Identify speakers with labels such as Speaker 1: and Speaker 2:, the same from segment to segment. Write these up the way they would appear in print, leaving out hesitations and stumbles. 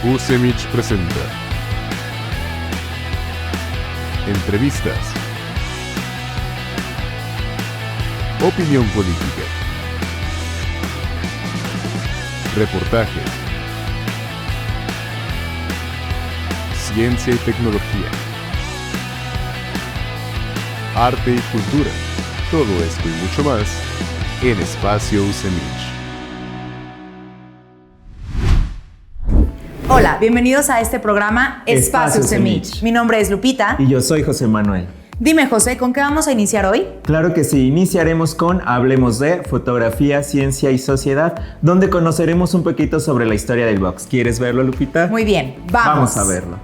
Speaker 1: UCEMICH presenta entrevistas, opinión política, reportajes, ciencia y tecnología, arte y cultura, todo esto y mucho más en Espacio UCEMICH.
Speaker 2: Hola, bienvenidos a este programa Espacio UCEMICH. Mi nombre es Lupita.
Speaker 3: Y yo soy José Manuel.
Speaker 2: Dime, José, ¿con qué vamos a iniciar hoy?
Speaker 3: Claro que sí, iniciaremos con Hablemos de Fotografía, Ciencia y Sociedad, donde conoceremos un poquito sobre la historia del box. ¿Quieres verlo, Lupita?
Speaker 2: Muy bien, vamos.
Speaker 3: Vamos a verlo.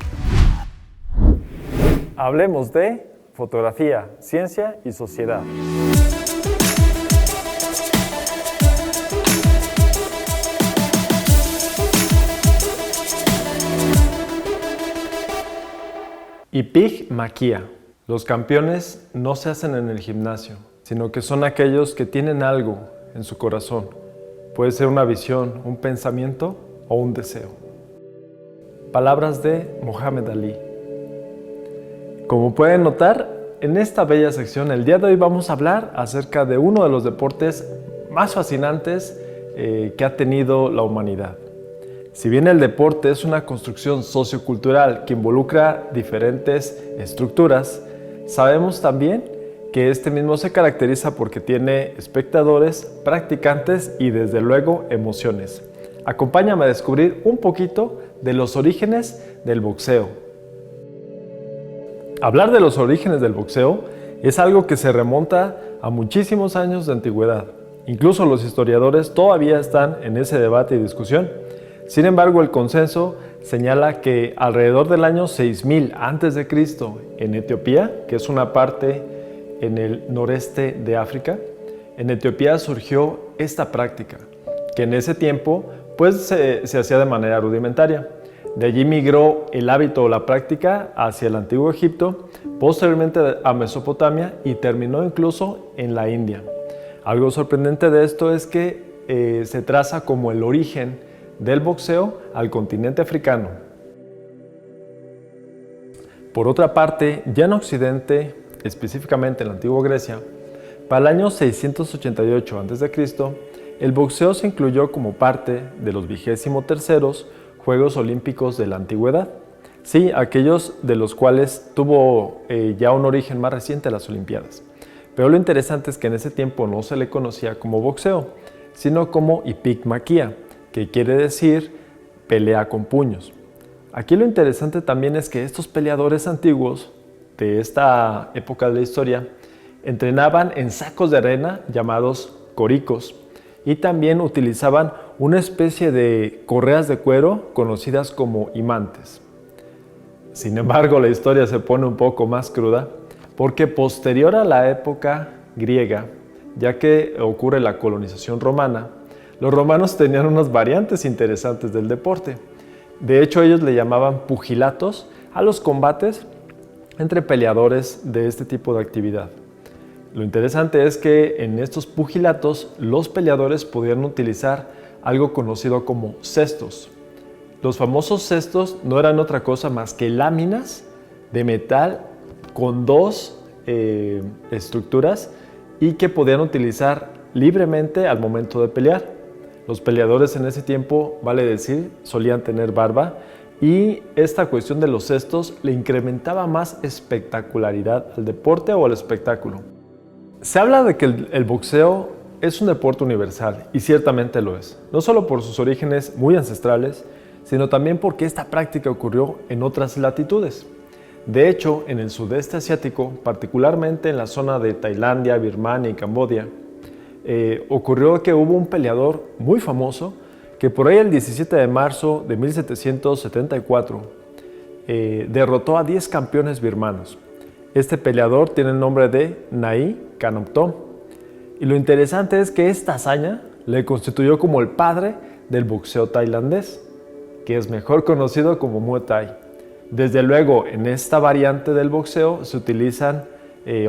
Speaker 4: Hablemos de Fotografía, Ciencia y Sociedad. Ipigmaquia. Los campeones no se hacen en el gimnasio, sino que son aquellos que tienen algo en su corazón. Puede ser una visión, un pensamiento o un deseo. Palabras de Mohamed Ali. Como pueden notar, en esta bella sección el día de hoy vamos a hablar acerca de uno de los deportes más fascinantes que ha tenido la humanidad. Si bien el deporte es una construcción sociocultural que involucra diferentes estructuras, sabemos también que este mismo se caracteriza porque tiene espectadores, practicantes y desde luego emociones. Acompáñame a descubrir un poquito de los orígenes del boxeo. Hablar de los orígenes del boxeo es algo que se remonta a muchísimos años de antigüedad. Incluso los historiadores todavía están en ese debate y discusión. Sin embargo, el consenso señala que alrededor del año 6000 a.C. en Etiopía, que es una parte en el noreste de África, en Etiopía surgió esta práctica, que en ese tiempo se hacía de manera rudimentaria. De allí migró el hábito o la práctica hacia el antiguo Egipto, posteriormente a Mesopotamia y terminó incluso en la India. Algo sorprendente de esto es que se traza como el origen del boxeo al continente africano. Por otra parte, ya en Occidente, específicamente en la antigua Grecia, para el año 688 a.C., el boxeo se incluyó como parte de los 23º Juegos Olímpicos de la Antigüedad. Sí, aquellos de los cuales tuvo ya un origen más reciente, las Olimpiadas. Pero lo interesante es que en ese tiempo no se le conocía como boxeo, sino como ipigmaquia, que quiere decir pelea con puños. Aquí lo interesante también es que estos peleadores antiguos de esta época de la historia entrenaban en sacos de arena llamados coricos y también utilizaban una especie de correas de cuero conocidas como imantes. Sin embargo, la historia se pone un poco más cruda porque posterior a la época griega, ya que ocurre la colonización romana, los romanos tenían unas variantes interesantes del deporte. De hecho, ellos le llamaban pugilatos a los combates entre peleadores de este tipo de actividad. Lo interesante es que en estos pugilatos los peleadores podían utilizar algo conocido como cestos. Los famosos cestos no eran otra cosa más que láminas de metal con dos estructuras y que podían utilizar libremente al momento de pelear. Los peleadores en ese tiempo, vale decir, solían tener barba y esta cuestión de los cestos le incrementaba más espectacularidad al deporte o al espectáculo. Se habla de que el boxeo es un deporte universal y ciertamente lo es, no solo por sus orígenes muy ancestrales, sino también porque esta práctica ocurrió en otras latitudes. De hecho, en el sudeste asiático, particularmente en la zona de Tailandia, Birmania y Camboya, ocurrió que hubo un peleador muy famoso que por ahí el 17 de marzo de 1774 derrotó a 10 campeones birmanos. Este peleador tiene el nombre de Nai Kanoptom. Y lo interesante es que esta hazaña le constituyó como el padre del boxeo tailandés, que es mejor conocido como Muay Thai. Desde luego, en esta variante del boxeo se utilizan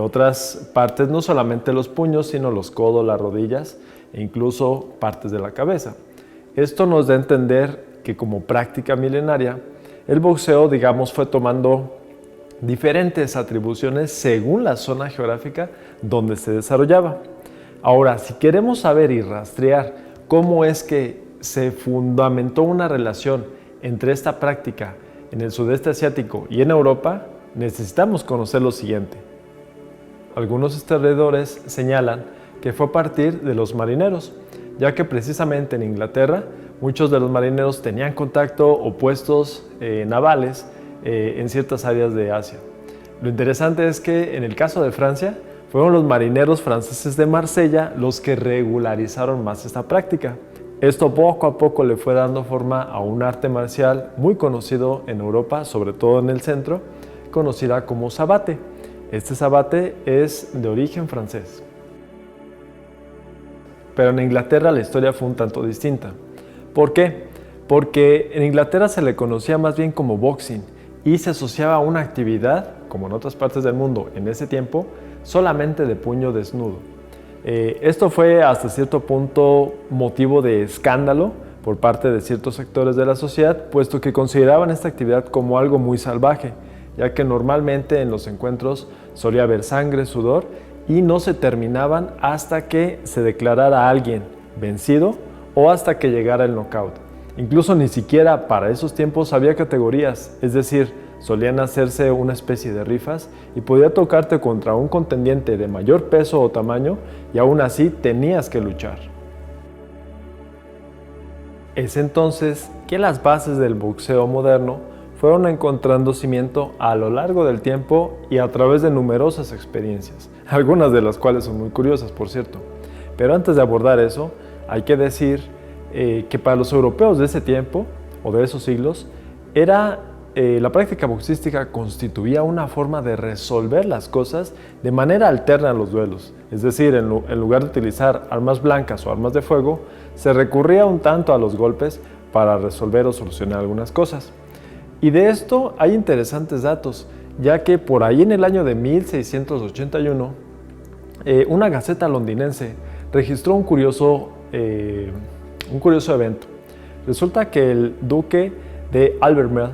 Speaker 4: otras partes, no solamente los puños, sino los codos, las rodillas e incluso partes de la cabeza. Esto nos da a entender que como práctica milenaria, el boxeo, digamos, fue tomando diferentes atribuciones según la zona geográfica donde se desarrollaba. Ahora, si queremos saber y rastrear cómo es que se fundamentó una relación entre esta práctica en el sudeste asiático y en Europa, necesitamos conocer lo siguiente. Algunos historiadores señalan que fue a partir de los marineros, ya que precisamente en Inglaterra muchos de los marineros tenían contacto o puestos navales en ciertas áreas de Asia. Lo interesante es que en el caso de Francia, fueron los marineros franceses de Marsella los que regularizaron más esta práctica. Esto poco a poco le fue dando forma a un arte marcial muy conocido en Europa, sobre todo en el centro, conocida como sabate. Este sabate es de origen francés. Pero en Inglaterra la historia fue un tanto distinta. ¿Por qué? Porque en Inglaterra se le conocía más bien como boxing y se asociaba a una actividad, como en otras partes del mundo en ese tiempo, solamente de puño desnudo. Esto fue hasta cierto punto motivo de escándalo por parte de ciertos sectores de la sociedad, puesto que consideraban esta actividad como algo muy salvaje, ya que normalmente en los encuentros solía haber sangre, sudor, y no se terminaban hasta que se declarara a alguien vencido o hasta que llegara el knockout. Incluso ni siquiera para esos tiempos había categorías, es decir, solían hacerse una especie de rifas y podía tocarte contra un contendiente de mayor peso o tamaño y aún así tenías que luchar. Es entonces que las bases del boxeo moderno fueron encontrando cimiento a lo largo del tiempo y a través de numerosas experiencias, algunas de las cuales son muy curiosas, por cierto. Pero antes de abordar eso, hay que decir que para los europeos de ese tiempo o de esos siglos, la práctica boxística constituía una forma de resolver las cosas de manera alterna a los duelos. Es decir, en lugar de utilizar armas blancas o armas de fuego, se recurría un tanto a los golpes para resolver o solucionar algunas cosas. Y de esto hay interesantes datos, ya que por ahí en el año de 1681, una gaceta londinense registró un curioso evento. Resulta que el duque de Albemarle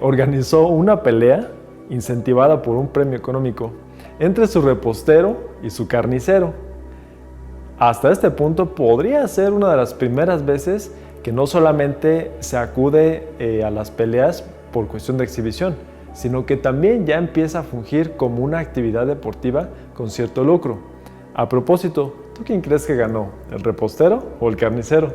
Speaker 4: organizó una pelea incentivada por un premio económico entre su repostero y su carnicero. Hasta este punto podría ser una de las primeras veces que no solamente se acude a las peleas por cuestión de exhibición, sino que también ya empieza a fungir como una actividad deportiva con cierto lucro. A propósito, ¿tú quién crees que ganó? ¿El repostero o el carnicero?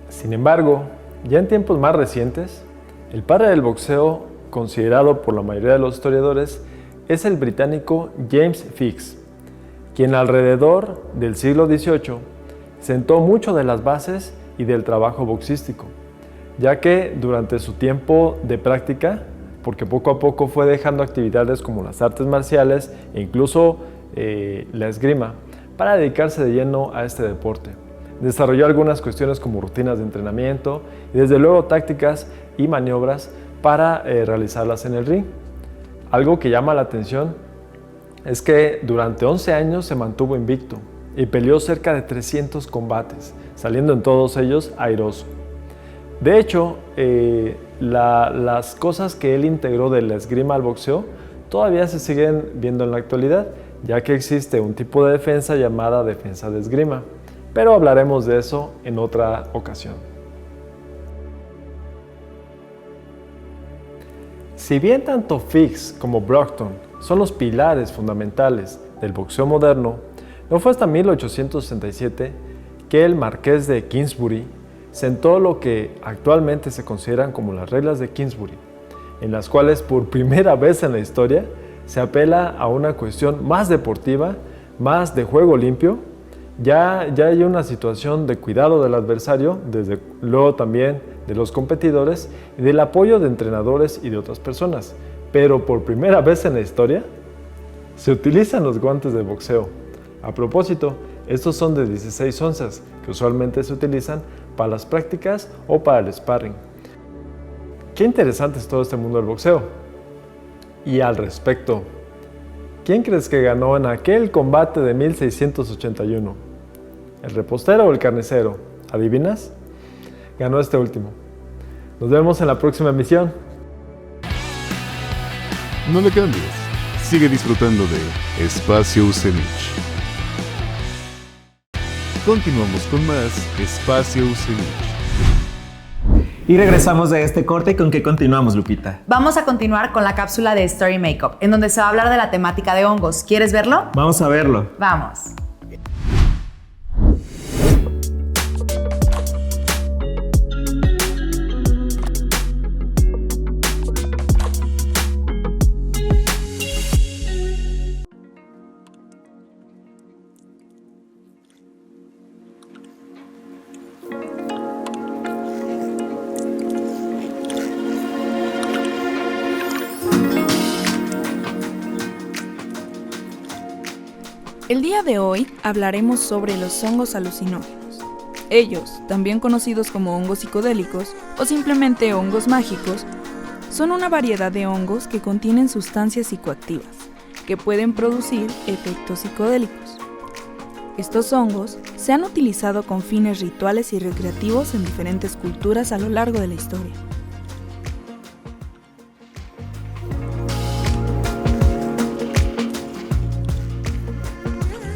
Speaker 4: Sin embargo, ya en tiempos más recientes, el padre del boxeo, considerado por la mayoría de los historiadores, es el británico James Fix, quien alrededor del siglo XVIII sentó mucho de las bases y del trabajo boxístico, ya que durante su tiempo de práctica, porque poco a poco fue dejando actividades como las artes marciales e incluso la esgrima, para dedicarse de lleno a este deporte. Desarrolló algunas cuestiones como rutinas de entrenamiento y desde luego tácticas y maniobras para realizarlas en el ring. Algo que llama la atención es que durante 11 años se mantuvo invicto y peleó cerca de 300 combates, saliendo en todos ellos airoso. De hecho, las cosas que él integró de la esgrima al boxeo todavía se siguen viendo en la actualidad, ya que existe un tipo de defensa llamada defensa de esgrima. Pero hablaremos de eso en otra ocasión. Si bien tanto Fix como Brockton son los pilares fundamentales del boxeo moderno, no fue hasta 1867 que el marqués de Kingsbury sentó lo que actualmente se consideran como las reglas de Kingsbury, en las cuales por primera vez en la historia se apela a una cuestión más deportiva, más de juego limpio. Ya hay una situación de cuidado del adversario, desde luego también de los competidores y del apoyo de entrenadores y de otras personas. Pero por primera vez en la historia se utilizan los guantes de boxeo. A propósito, estos son de 16 onzas, que usualmente se utilizan para las prácticas o para el sparring. Qué interesante es todo este mundo del boxeo. Y al respecto, ¿quién crees que ganó en aquel combate de 1681? ¿El repostero o el carnicero? ¿Adivinas? Ganó este último. Nos vemos en la próxima emisión.
Speaker 1: No le cambies. Sigue disfrutando de Espacio UCEMICH. Continuamos con más Espacio UCEMICH.
Speaker 3: Y regresamos de este corte. ¿Con qué continuamos, Lupita?
Speaker 2: Vamos a continuar con la cápsula de Story Makeup, en donde se va a hablar de la temática de hongos. ¿Quieres verlo?
Speaker 3: Vamos a verlo.
Speaker 2: Vamos.
Speaker 5: El día de hoy hablaremos sobre los hongos alucinógenos. Ellos, también conocidos como hongos psicodélicos o simplemente hongos mágicos, son una variedad de hongos que contienen sustancias psicoactivas que pueden producir efectos psicodélicos. Estos hongos se han utilizado con fines rituales y recreativos en diferentes culturas a lo largo de la historia.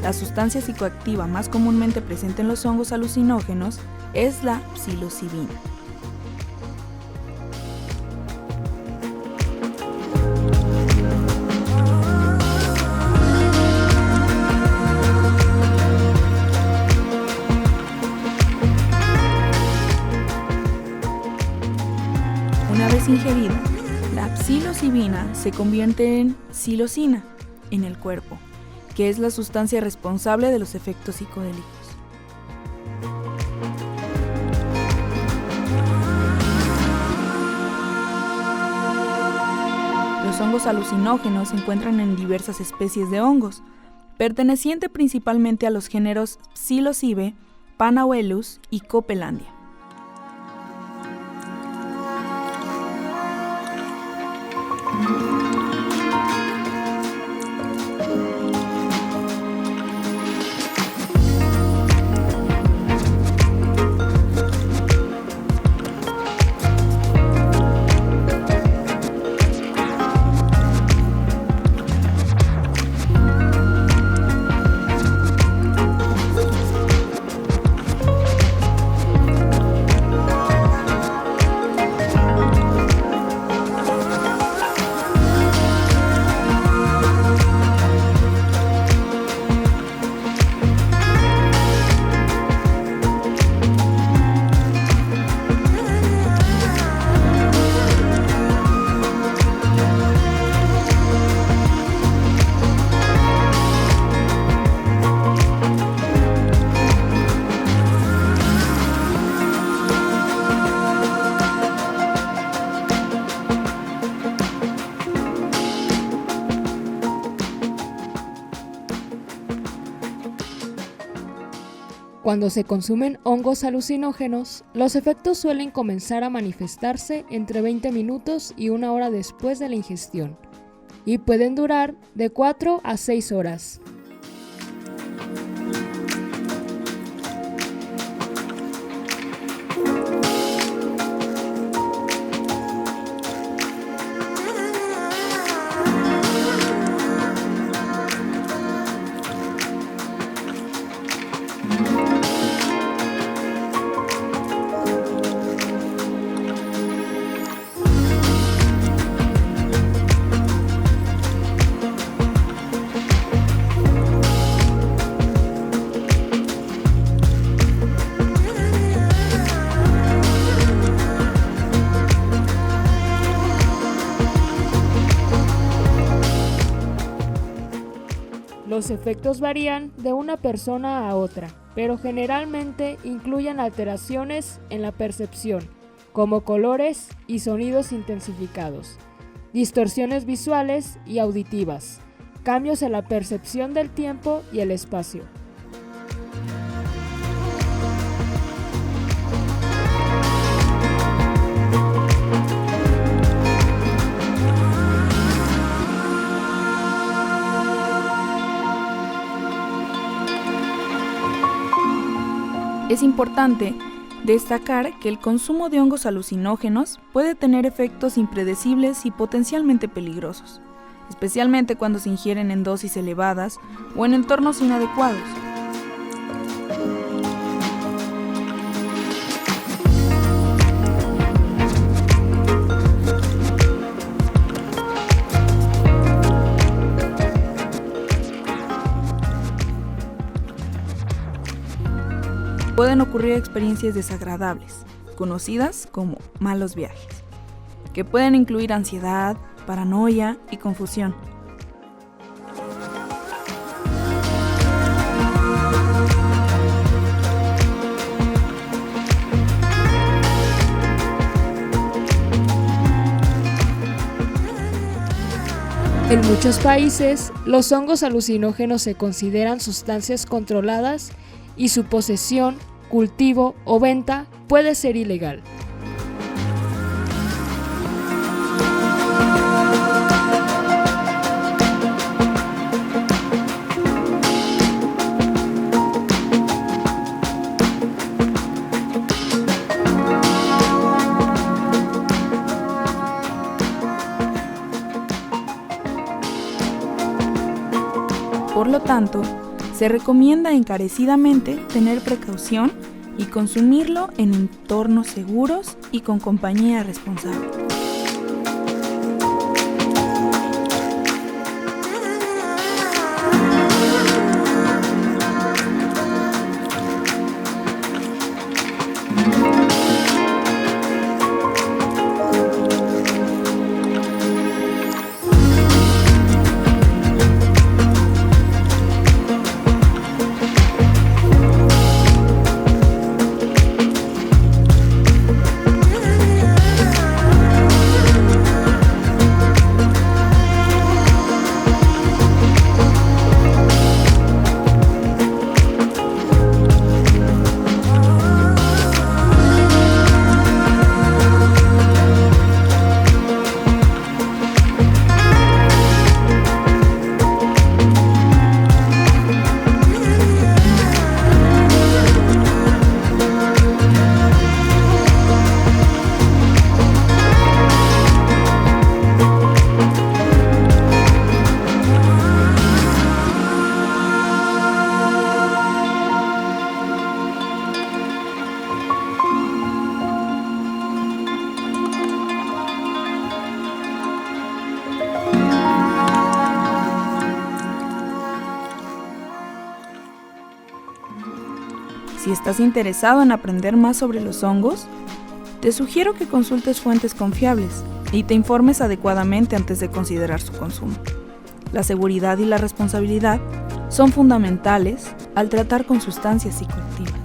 Speaker 5: La sustancia psicoactiva más comúnmente presente en los hongos alucinógenos es la psilocibina. Una vez ingerida, la psilocibina se convierte en psilocina en el cuerpo, que es la sustancia responsable de los efectos psicodélicos. Los hongos alucinógenos se encuentran en diversas especies de hongos, pertenecientes principalmente a los géneros Psilocybe, Panaeolus y Copelandia.
Speaker 6: Cuando se consumen hongos alucinógenos, los efectos suelen comenzar a manifestarse entre 20 minutos y 1 hora después de la ingestión, y pueden durar de 4 a 6 horas. Los efectos varían de una persona a otra, pero generalmente incluyen alteraciones en la percepción, como colores y sonidos intensificados, distorsiones visuales y auditivas, cambios en la percepción del tiempo y el espacio.
Speaker 5: Es importante destacar que el consumo de hongos alucinógenos puede tener efectos impredecibles y potencialmente peligrosos, especialmente cuando se ingieren en dosis elevadas o en entornos inadecuados. Pueden ocurrir experiencias desagradables, conocidas como malos viajes, que pueden incluir ansiedad, paranoia y confusión.
Speaker 6: En muchos países, los hongos alucinógenos se consideran sustancias controladas y su posesión, cultivo o venta puede ser ilegal.
Speaker 5: Por lo tanto, se recomienda encarecidamente tener precaución y consumirlo en entornos seguros y con compañía responsable. Si estás interesado en aprender más sobre los hongos, te sugiero que consultes fuentes confiables y te informes adecuadamente antes de considerar su consumo. La seguridad y la responsabilidad son fundamentales al tratar con sustancias psicoactivas.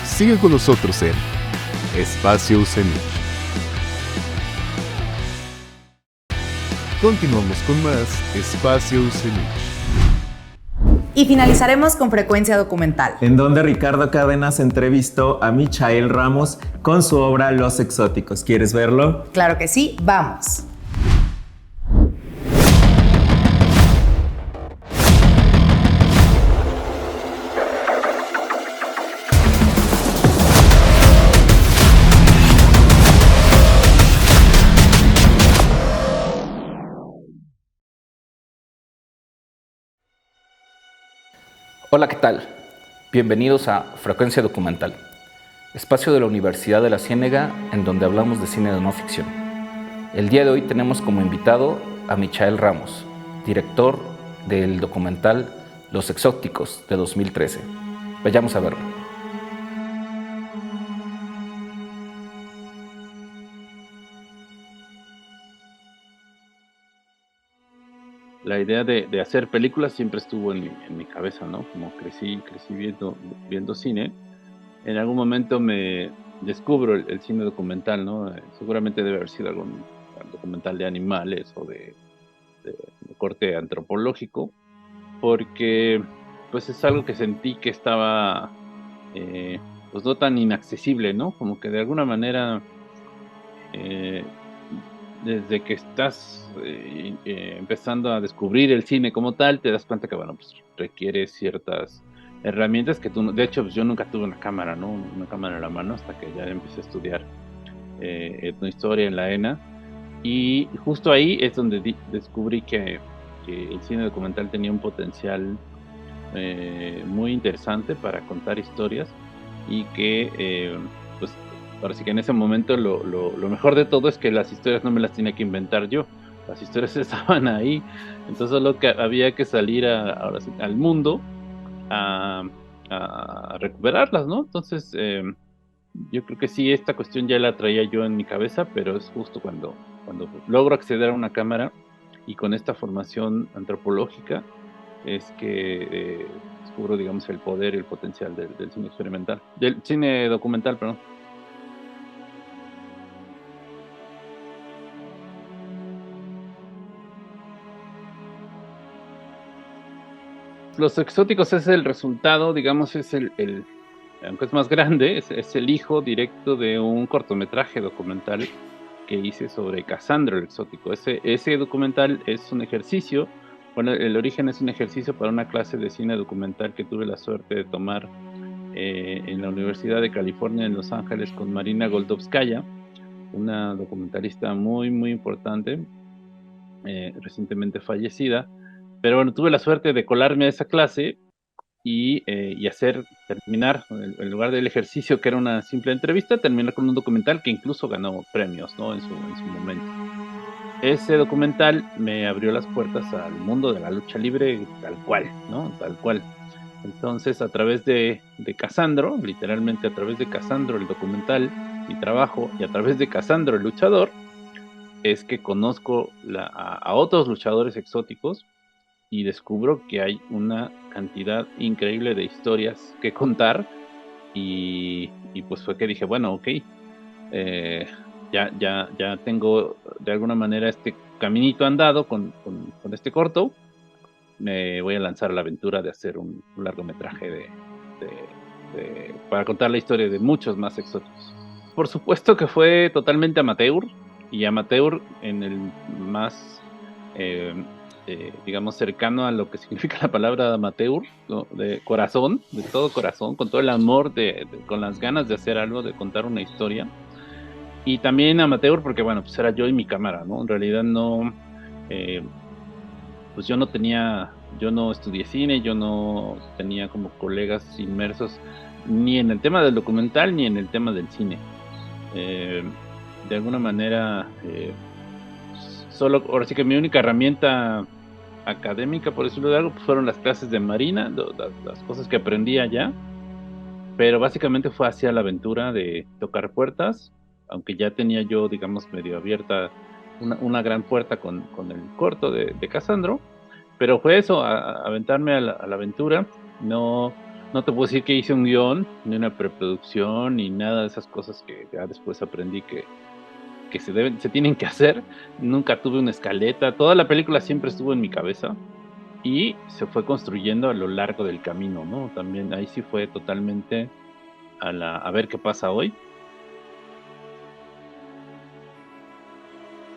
Speaker 1: Sigue con nosotros en Espacio Cenit. Continuamos con más Espacio Cenit.
Speaker 2: Y finalizaremos con Frecuencia Documental,
Speaker 3: en donde Ricardo Cadenas entrevistó a Michael Ramos con su obra Los Exóticos. ¿Quieres verlo?
Speaker 2: Claro que sí, vamos.
Speaker 7: Hola, ¿qué tal? Bienvenidos a Frecuencia Documental, espacio de la Universidad de la Ciénega en donde hablamos de cine de no ficción. El día de hoy tenemos como invitado a Michael Ramos, director del documental Los Exóticos de 2013. Vayamos a verlo.
Speaker 8: La idea de hacer películas siempre estuvo en mi cabeza, ¿no? Como crecí viendo cine. En algún momento me descubro el cine documental, ¿no? Seguramente debe haber sido documental de animales o de corte antropológico, porque pues es algo que sentí que estaba pues no tan inaccesible, ¿no? Como que de alguna manera desde que estás empezando a descubrir el cine como tal, te das cuenta que, bueno, pues requiere ciertas herramientas que tú, de hecho, pues yo nunca tuve una cámara, ¿no? Una cámara en la mano hasta que ya empecé a estudiar etnohistoria en la ENA, y justo ahí es donde descubrí que el cine documental tenía un potencial muy interesante para contar historias, y que pues ahora sí que en ese momento lo mejor de todo es que las historias no me las tenía que inventar yo, las historias estaban ahí, entonces solo que había que salir ahora sí, al mundo a recuperarlas, ¿no? Entonces yo creo que sí, esta cuestión ya la traía yo en mi cabeza, pero es justo cuando logro acceder a una cámara y con esta formación antropológica es que descubro, digamos, el poder y el potencial del cine experimental, del cine documental, perdón. Los exóticos es el resultado, digamos, es aunque es más grande, es el hijo directo de un cortometraje documental que hice sobre Casandro el exótico. Ese documental es un ejercicio, bueno, el origen es un ejercicio para una clase de cine documental que tuve la suerte de tomar en la Universidad de California en Los Ángeles con Marina Goldovskaya, una documentalista muy, muy importante, recientemente fallecida. Pero bueno, tuve la suerte de colarme a esa clase y terminar, en lugar del ejercicio que era una simple entrevista, terminar con un documental que incluso ganó premios, ¿no? en su momento. Ese documental me abrió las puertas al mundo de la lucha libre tal cual, ¿no? Tal cual. Entonces, a través de Casandro, literalmente a través de Casandro el documental, mi trabajo, y a través de Casandro el luchador, es que conozco a otros luchadores exóticos y descubro que hay una cantidad increíble de historias que contar, y pues fue que dije, bueno, ok, ya tengo de alguna manera este caminito andado con este corto, me voy a lanzar a la aventura de hacer un largometraje para contar la historia de muchos más exóticos. Por supuesto que fue totalmente amateur, y amateur en el más digamos, cercano a lo que significa la palabra amateur, ¿no? De corazón, de todo corazón, con todo el amor, con las ganas de hacer algo, de contar una historia. Y también amateur porque, bueno, pues era yo y mi cámara, ¿no? En realidad no, pues yo no estudié cine, yo no tenía como colegas inmersos ni en el tema del documental ni en el tema del cine. De alguna manera, solo, ahora sí que mi única herramienta académica, por decirlo de algo, pues fueron las clases de Marina, las cosas que aprendí allá, pero básicamente fue hacia la aventura de tocar puertas, aunque ya tenía yo, digamos, medio abierta una gran puerta con el corto de Casandro, pero fue eso, aventarme a la aventura. No te puedo decir que hice un guión, ni una preproducción, ni nada de esas cosas que ya después aprendí que se tienen que hacer. Nunca tuve una escaleta, toda la película siempre estuvo en mi cabeza y se fue construyendo a lo largo del camino, ¿no? También ahí sí fue totalmente a ver qué pasa hoy.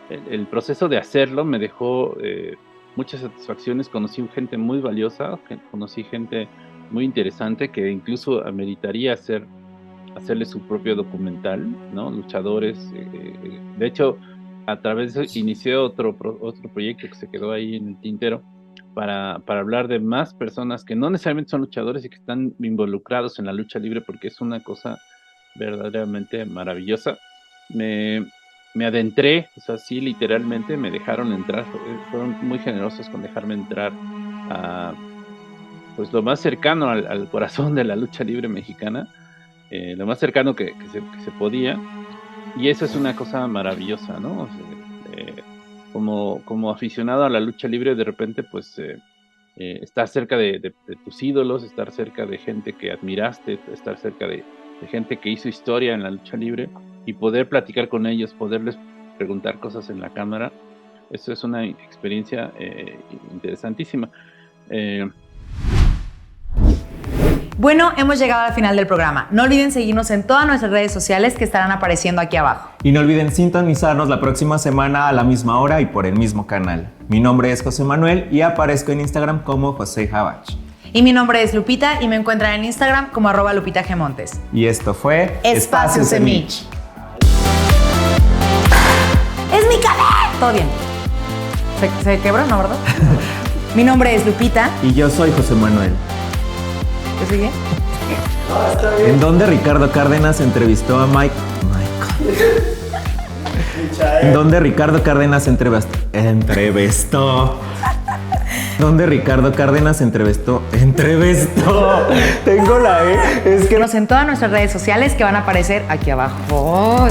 Speaker 8: El proceso de hacerlo me dejó muchas satisfacciones, conocí gente muy valiosa, conocí gente muy interesante que incluso ameritaría hacerle su propio documental, ¿no? Luchadores. De hecho, a través de eso inicié otro proyecto que se quedó ahí en el tintero para hablar de más personas que no necesariamente son luchadores y que están involucrados en la lucha libre, porque es una cosa verdaderamente maravillosa. Me adentré, o sea, sí, literalmente me dejaron entrar, fueron muy generosos con dejarme entrar a pues lo más cercano al corazón de la lucha libre mexicana, lo más cercano que se podía, y eso es una cosa maravillosa, ¿no? O sea, como aficionado a la lucha libre, de repente, pues, estar cerca de tus ídolos, estar cerca de gente que admiraste, estar cerca de gente que hizo historia en la lucha libre, y poder platicar con ellos, poderles preguntar cosas en la cámara. Esto es una experiencia interesantísima.
Speaker 2: Bueno, hemos llegado al final del programa. No olviden seguirnos en todas nuestras redes sociales que estarán apareciendo aquí abajo.
Speaker 3: Y no olviden sintonizarnos la próxima semana a la misma hora y por el mismo canal. Mi nombre es José Manuel y aparezco en Instagram como José Javach.
Speaker 2: Y mi nombre es Lupita y me encuentran en Instagram como @LupitaGmontes.
Speaker 3: Y esto fue
Speaker 2: Espacio Semich. ¡Es mi cabello! Todo bien. ¿Se quebró, no, verdad? Mi nombre es Lupita.
Speaker 3: Y yo soy José Manuel.
Speaker 2: ¿Qué sigue?
Speaker 3: ¿En dónde Ricardo Cárdenas entrevistó a Michael? ¿En dónde Ricardo Cárdenas entrevistó? ¿Dónde Ricardo Cárdenas entrevistó? Tengo la E. Es que
Speaker 2: En todas nuestras redes sociales que van a aparecer aquí abajo.